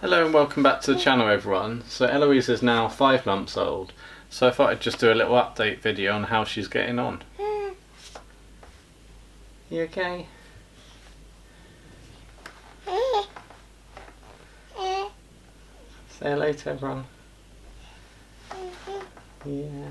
Hello and welcome back to the channel everyone. So Eloise is now 5 months old, so I thought I'd just do a little update video on how she's getting on. You okay? Say hello to everyone. Yeah.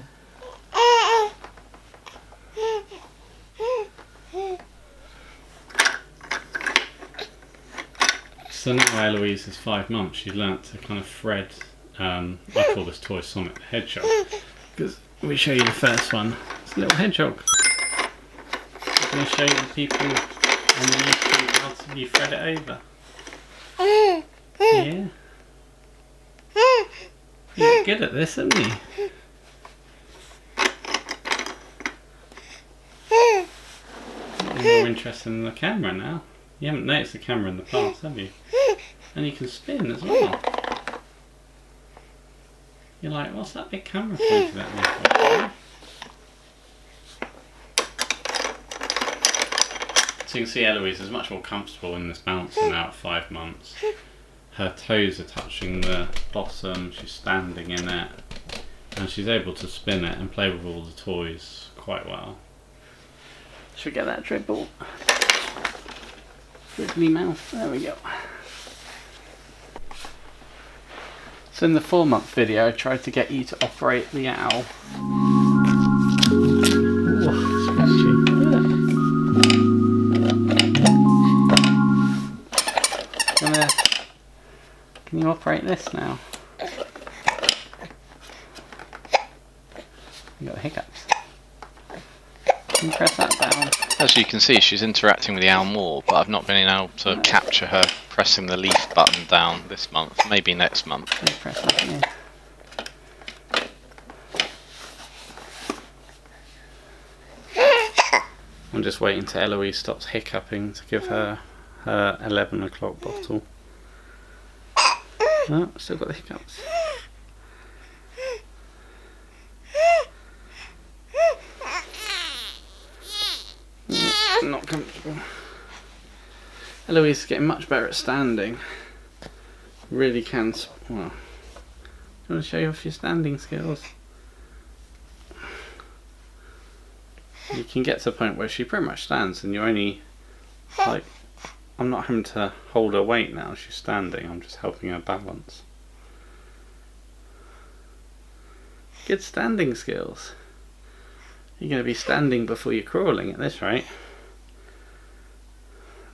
So now Eloise is 5 months, she's learnt to kind of thread, I call this toy Sonic the Hedgehog, because let me show you the first one. It's a little hedgehog. I'm going to show you the people on YouTube how to you thread it over. Yeah. You're good at this, aren't you? You're more interested in the camera now. You haven't noticed the camera in the past, have you? And you can spin as well. You're like, what's that big camera pointed at me for? So you can see Eloise is much more comfortable in this bouncing now at 5 months. Her toes are touching the bottom, she's standing in it, and she's able to spin it and play with all the toys quite well. Should we get that dribble? Dribbly mouth, there we go. So in the 4-month video I tried to get you to operate the owl. Ooh, scratchy. Can you operate this now? You got the hiccups. Can you press that down? As you can see, she's interacting with the owl more, but I've not been able to capture her pressing the leaf button down this month, maybe next month. Press that in. I'm just waiting till Eloise stops hiccuping to give her her 11 o'clock bottle. Oh, still got the hiccups. Not comfortable. Eloise is getting much better at standing. Really can. Well, do you want to show you off your standing skills? You can get to the point where she pretty much stands, and you're only like, I'm not having to hold her weight now. She's standing. I'm just helping her balance. Good standing skills. You're going to be standing before you're crawling at this rate.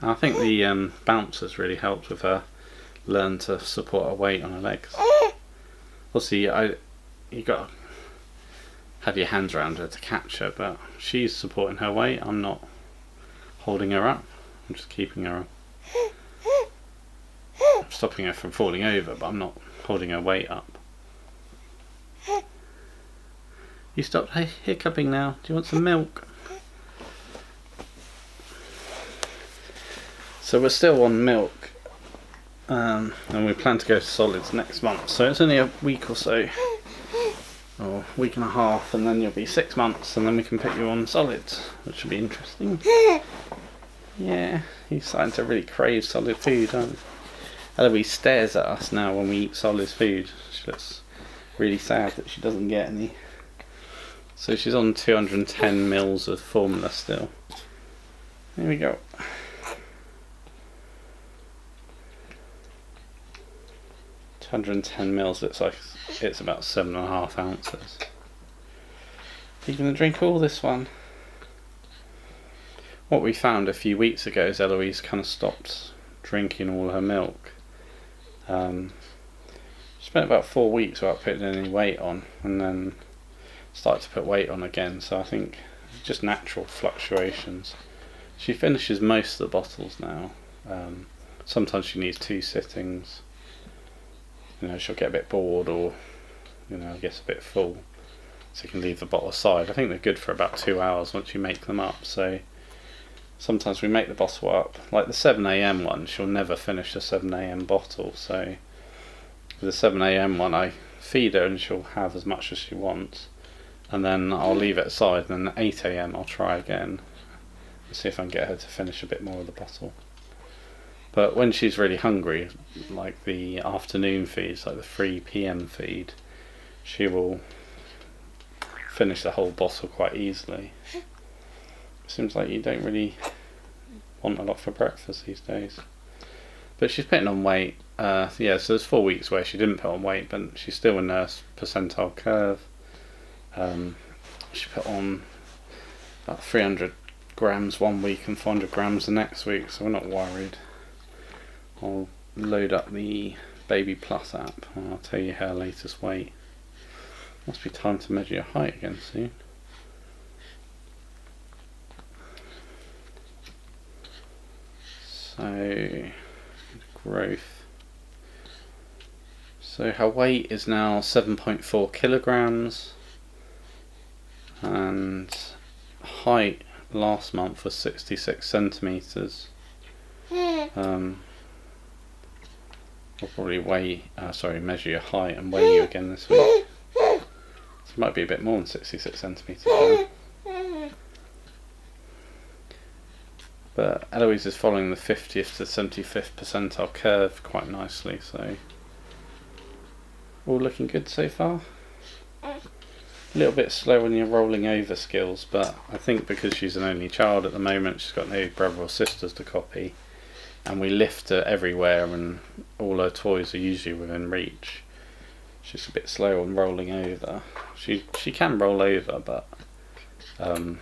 I think the bounce has really helped with her learn to support her weight on her legs. Obviously, you got to have your hands around her to catch her, but she's supporting her weight. I'm not holding her up. I'm just keeping her up. I'm stopping her from falling over, but I'm not holding her weight up. You stopped hiccuping now. Do you want some milk? So we're still on milk, and we plan to go to solids next month. So it's only a week or so, or a week and a half, and then you'll be 6 months, and then we can put you on solids, which will be interesting. Yeah, you're starting to really crave solid food, aren't you? Eloise stares at us now when we eat solid food. She looks really sad that she doesn't get any. So she's on 210 mils of formula still. There we go. 210 mils, looks like it's about 7.5 ounces. Are you going to drink all this one? What we found a few weeks ago is Eloise kind of stopped drinking all her milk. She spent about 4 weeks without putting any weight on, and then started to put weight on again, so I think it's just natural fluctuations. She finishes most of the bottles now. Sometimes she needs 2 sittings. You know, she'll get a bit bored, or gets a bit full, so you can leave the bottle aside. I think they're good for about 2 hours once you make them up. So sometimes we make the bottle up, like the 7 AM one, she'll never finish the 7 AM bottle. So for the 7 AM one, I feed her and she'll have as much as she wants, and then I'll leave it aside, and then at 8 AM I'll try again and see if I can get her to finish a bit more of the bottle. But when she's really hungry, like the afternoon feeds, like the 3 p.m. feed, she will finish the whole bottle quite easily. Seems like you don't really want a lot for breakfast these days. But she's putting on weight. So there's 4 weeks where she didn't put on weight, but she's still in her percentile curve. She put on about 300 grams 1 week and 400 grams the next week, so we're not worried. I'll load up the Baby Plus app and I'll tell you her latest weight. Must be time to measure your height again soon. So, growth. So her weight is now 7.4 kilograms, and height last month was 66 centimeters. We'll probably measure your height and weigh you again this week. So it might be a bit more than 66 centimeters now. But Eloise is following the 50th to 75th percentile curve quite nicely, so all looking good so far. A little bit slow on your rolling over skills, but I think because she's an only child at the moment, she's got no brother or sisters to copy, and we lift her everywhere and all her toys are usually within reach. She's a bit slow on rolling over. She can roll over, but there's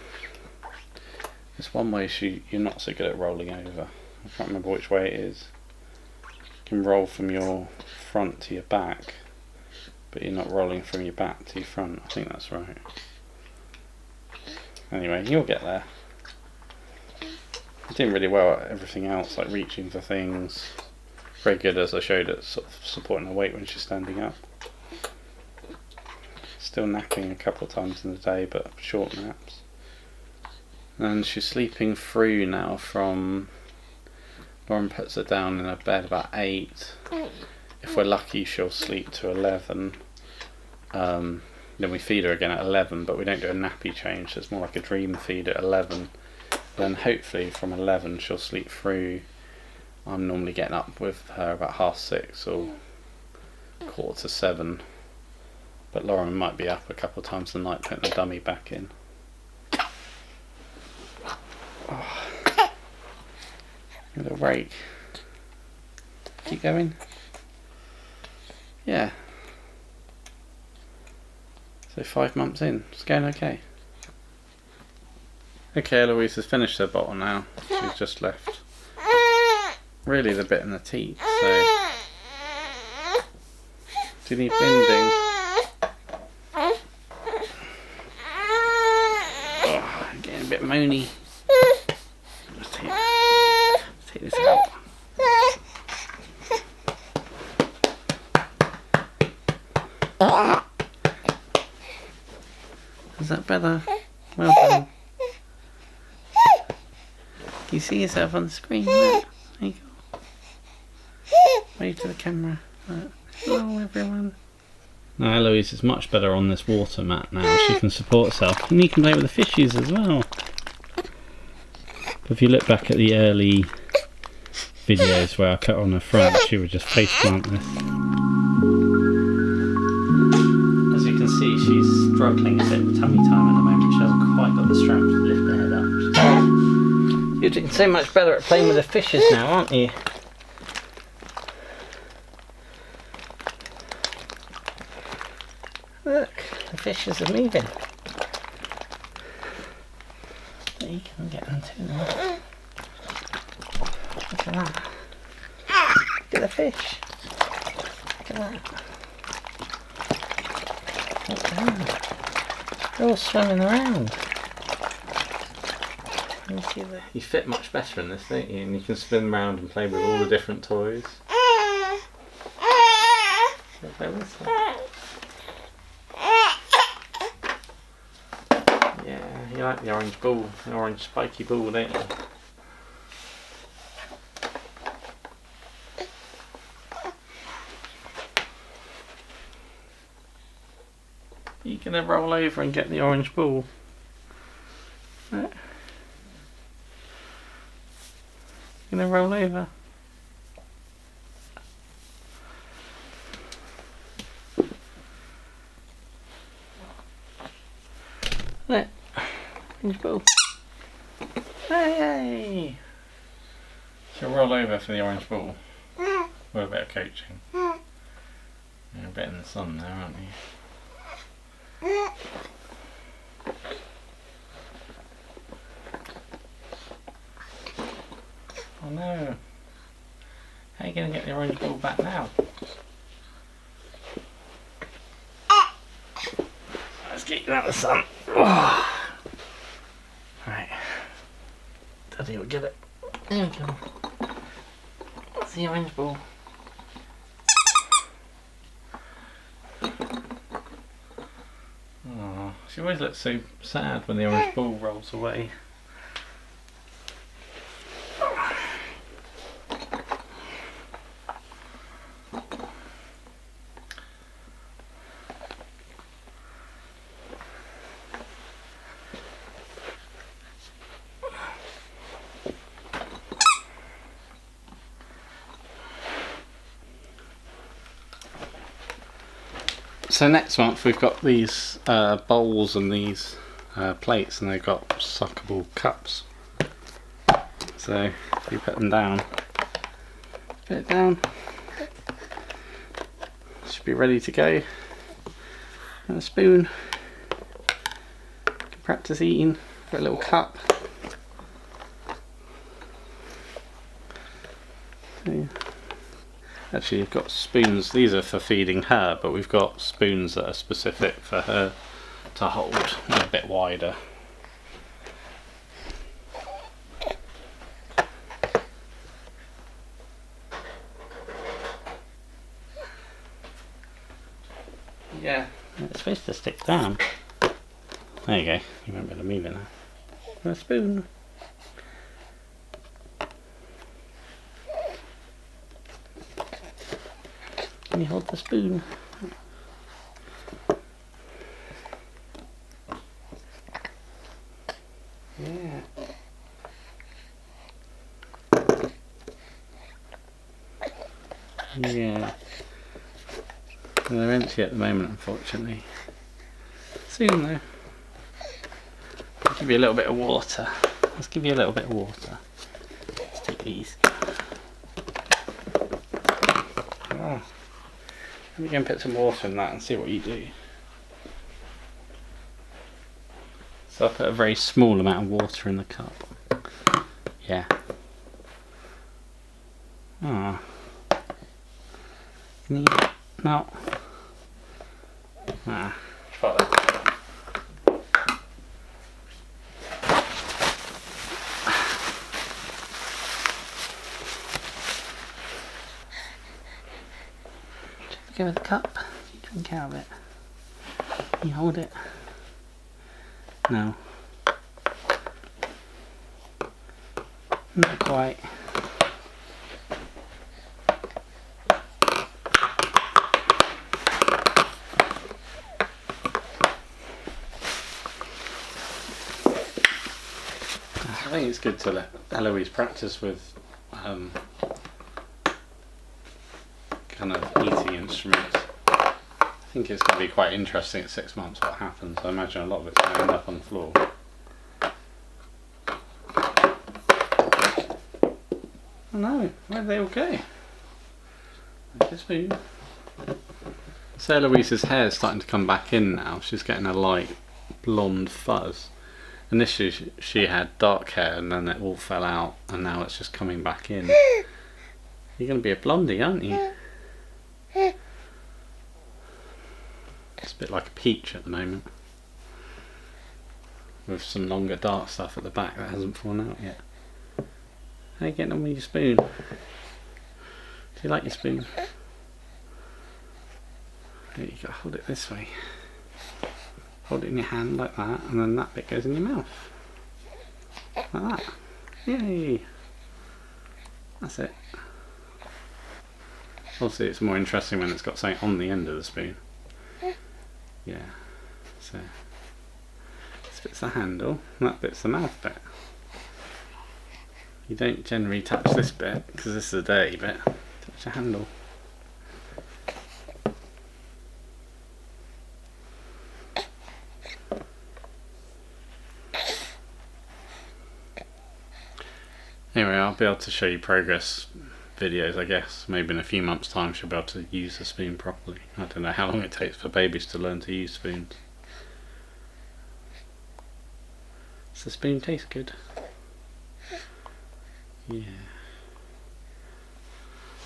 one way you're not so good at rolling over. I can't remember which way it is. You can roll from your front to your back, but you're not rolling from your back to your front. I think that's right. Anyway, you'll get there. You're doing really well at everything else, like reaching for things. Very good, as I showed, at sort of supporting her weight when she's standing up. Still napping a couple of times in the day, but short naps. And she's sleeping through now from... Lauren puts her down in her bed about 8. If we're lucky, she'll sleep to 11. Then we feed her again at 11, but we don't do a nappy change, so it's more like a dream feed at 11. Then hopefully from 11 she'll sleep through. I'm normally getting up with her about 6:30 or 6:45. But Lauren might be up a couple of times a night putting the dummy back in. Oh. Little break. Keep going. Yeah. So 5 months in, it's going okay. Okay, Eloise has finished her bottle now. She's just left really the bit in the teeth, so do you need binding? Oh, getting a bit moany. Let's take this out. Is that better? Well done. Can you see yourself on the screen? There you go. Wave to the camera. Hello everyone. Now Eloise is much better on this water mat now. She can support herself. And you can play with the fishies as well. If you look back at the early videos where I cut on her front, she would just face plant this. As you can see, she's struggling a bit with tummy time at the moment. She hasn't quite got the strength to lift her head up. You're doing so much better at playing with the fishes now, aren't you? Look, the fishes are moving. You can get them too now. Look at that. Look at the fish. Look at that. Look at that. They're all swimming around. You fit much better in this, don't you? And you can spin around and play with all the different toys. Yeah, you like the orange ball, the orange spiky ball, don't you? You gonna roll over and get the orange ball? Right. Gonna roll over? Orange ball. Hey! She'll roll over for the orange ball. With a bit of coaching. You're a bit in the sun there, aren't you? Oh no! How are you going to get the orange ball back now? Let's get you out of the sun. Right. Daddy will get it. There we go. That's the orange ball. Oh, she always looks so sad when the orange ball rolls away. So next month we've got these bowls and these plates, and they've got suckable cups. So if you put them down, put it down, should be ready to go. And a spoon, you can practice eating. Got a little cup. So, actually, you've got spoons. These are for feeding her, but we've got spoons that are specific for her to hold. They're a bit wider. Yeah, it's supposed to stick down. There you go. You won't be able to move it now. A spoon. Can you hold the spoon? Yeah. Yeah. They're empty at the moment, unfortunately. Soon though. I'll give you a little bit of water. Let's give you a little bit of water. Let's take these. Ah. Let me go and put some water in that and see what you do. So I put a very small amount of water in the cup. Yeah. Ah. Can you? No. Ah. Try that. Give her the cup. You drink out of it. Can you hold it? No. Not quite. I think it's good to let Eloise practice with kind of eating instruments. I think it's going to be quite interesting at 6 months what happens. I imagine a lot of it's going to end up on the floor. Oh no, where'd they all go? There's a spoon. So Eloise's hair is starting to come back in now. She's getting a light blonde fuzz. Initially she had dark hair and then it all fell out and now it's just coming back in. You're going to be a blondie, aren't you? It's a bit like a peach at the moment. With some longer dark stuff at the back that hasn't fallen out yet. How are you getting on with your spoon? Do you like your spoon? There you go, hold it this way. Hold it in your hand like that, and then that bit goes in your mouth. Like that. Yay! That's it. Obviously it's more interesting when it's got something on the end of the spoon. Yeah. So this bit's the handle, and that bit's the mouth bit. You don't generally touch this bit, because this is a dirty bit. Touch the handle. Anyway, I'll be able to show you progress videos, I guess. Maybe in a few months' time she'll be able to use the spoon properly. I don't know how long it takes for babies to learn to use spoons. Does the spoon taste good? Yeah.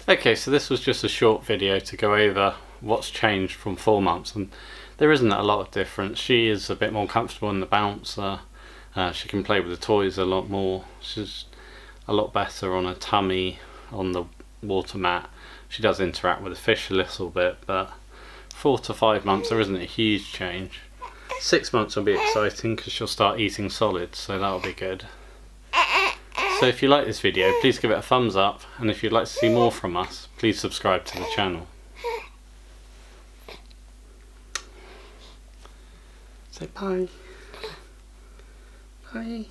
Okay, so this was just a short video to go over what's changed from 4 months, and there isn't a lot of difference. She is a bit more comfortable in the bouncer. She can play with the toys a lot more. She's a lot better on her tummy, on the water mat. She does interact with the fish a little bit, but 4 to 5 months there isn't a huge change. 6 months will be exciting because she'll start eating solids, so that'll be good. So if you like this video, please give it a thumbs up, and if you'd like to see more from us, please subscribe to the channel. Say bye. Bye.